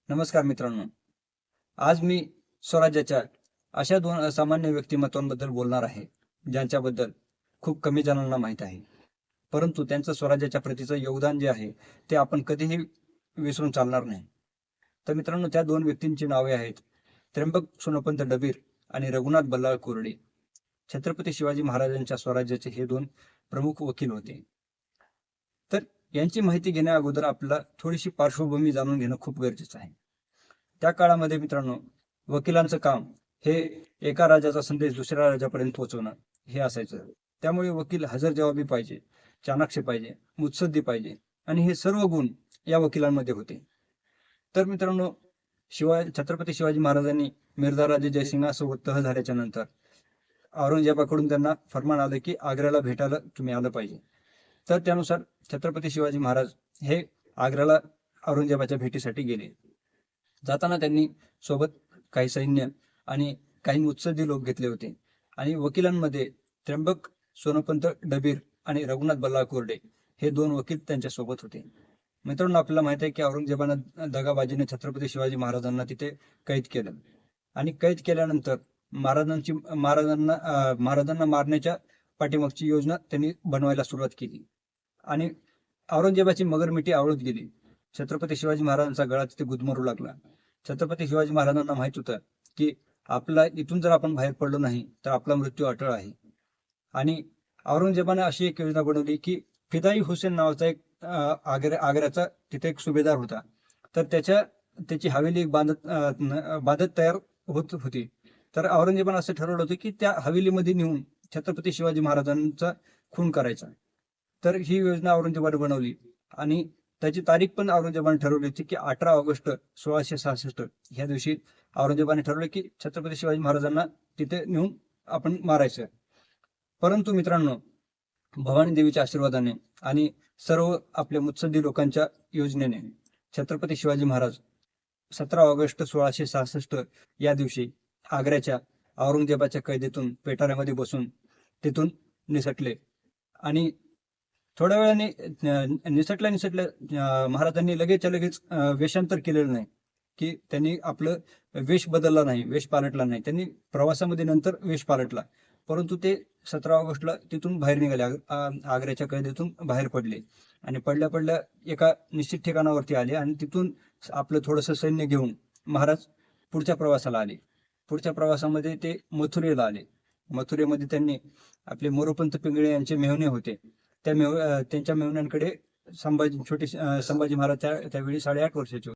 नमस्कार मित्रांनो. आज मी स्वराज्याच्या अशा दोन असामान्य व्यक्तिमत्वांबद्दल बोलणार आहे, ज्यांच्याबद्दल खूप कमी जणांना माहीत आहे. परंतु त्यांचं स्वराज्याच्या प्रतीचं योगदान जे आहे, ते आपण कधीही विसरून चालणार नाही. तर मित्रांनो, त्या दोन व्यक्तींची नावे आहेत त्र्यंबक सोनोपंत डबीर आणि रघुनाथ बल्लाळ कोरडे. छत्रपती शिवाजी महाराजांच्या स्वराज्याचे हे दोन प्रमुख वकील होते. तर यांची माहिती घेण्या अगोदर आपल्याला थोडीशी पार्श्वभूमी जाणून घेणं खूप गरजेचं आहे. त्या काळामध्ये मित्रांनो, वकिलांचं काम हे एका राजाचा संदेश दुसऱ्या राजापर्यंत पोहोचवणं हे असायचं. त्यामुळे वकील हजरजबाबी पाहिजे, चाणाक्ष पाहिजे, मुत्सद्दी पाहिजे आणि हे सर्व गुण या वकिलांमध्ये होते. तर मित्रांनो, छत्रपती शिवाजी महाराजांनी मिर्झा राजे जयसिंहासोबत तह झाल्याच्या नंतर औरंगजेबाकडून त्यांना फरमान आलं की आग्र्याला भेटायला तुम्ही आलं पाहिजे. तर त्यानुसार छत्रपती शिवाजी महाराज हे आग्र्याला औरंगजेबाच्या भेटीसाठी गेले. जाताना त्यांनी सोबत काही सैन्य आणि काही मुत्सद्दी लोक घेतले होते आणि वकिलांमध्ये त्र्यंबक सोनोपंत डबीर आणि रघुनाथ बल्लाळ कोरडे हे दोन वकील त्यांच्या सोबत होते. मित्रांनो, आपल्याला माहित आहे की औरंगजेबानं दगाबाजीने छत्रपती शिवाजी महाराजांना तिथे कैद केलं आणि कैद केल्यानंतर महाराजांना मारण्याच्या पाठीमागची योजना त्यांनी बनवायला सुरुवात केली आणि औरंगजेबाची मगरमिठी आवळत गेली. छत्रपती शिवाजी महाराजांचा गळा तिथे गुदमरू लागला. छत्रपती शिवाजी महाराजांना माहित होतं की आपला इथून जर आपण बाहेर पडलो नाही तर आपला मृत्यू अटळ आहे. आणि औरंगजेबाने अशी एक योजना बनवली की फिदाई हुसेन नावाचा एक आग्र्याचा तिथे एक सुभेदार होता. तर त्याची हवेली बांधत तयार होत होती. तर औरंगजेबाने असं ठरवलं होतं की त्या हवेलीमध्ये नेऊन छत्रपती शिवाजी महाराजांचा खून करायचा. तर ही योजना औरंगजेबाने बनवली आणि त्याची तारीख पण औरंगजेबाने ठरवली होती की 18 ऑगस्ट 1666 ह्या दिवशी औरंगजेबाने ठरवलं की छत्रपती शिवाजी महाराजांना तिथे नेऊन आपण मारायचं. परंतु मित्रांनो, भवानी देवीच्या आशीर्वादाने आणि सर्व आपल्या मुत्सद्दी लोकांच्या योजनेने छत्रपती शिवाजी महाराज 17 ऑगस्ट 1666 या दिवशी आग्र्याच्या औरंगजेबाच्या कैदेतून पेटाऱ्यामध्ये बसून तिथून निसटले. आणि थोड्या वेळाने निसटल्या महाराजांनी लगेच वेषांतर केलेलं नाही, की त्यांनी आपलं वेश बदलला नाही, वेश पालटला नाही. त्यांनी प्रवासामध्ये नंतर वेश पालटला, परंतु ते 17 ऑगस्टला तिथून बाहेर निघाले, आग्र्याच्या कैदेतून बाहेर पडले आणि पडल्या एका निश्चित ठिकाणावरती आले आणि तिथून आपलं थोडंसं सैन्य घेऊन महाराज पुढच्या प्रवासाला आले. पुढच्या प्रवासामध्ये ते मथुरेला आले. मथुरेमध्ये त्यांनी आपले मोरोपंत पिंगळे यांचे मेव्हणे होते. त्यांच्या मेव्हण्यांकडे संभाजी महाराज त्यावेळी 8.5 वर्षाचे होते.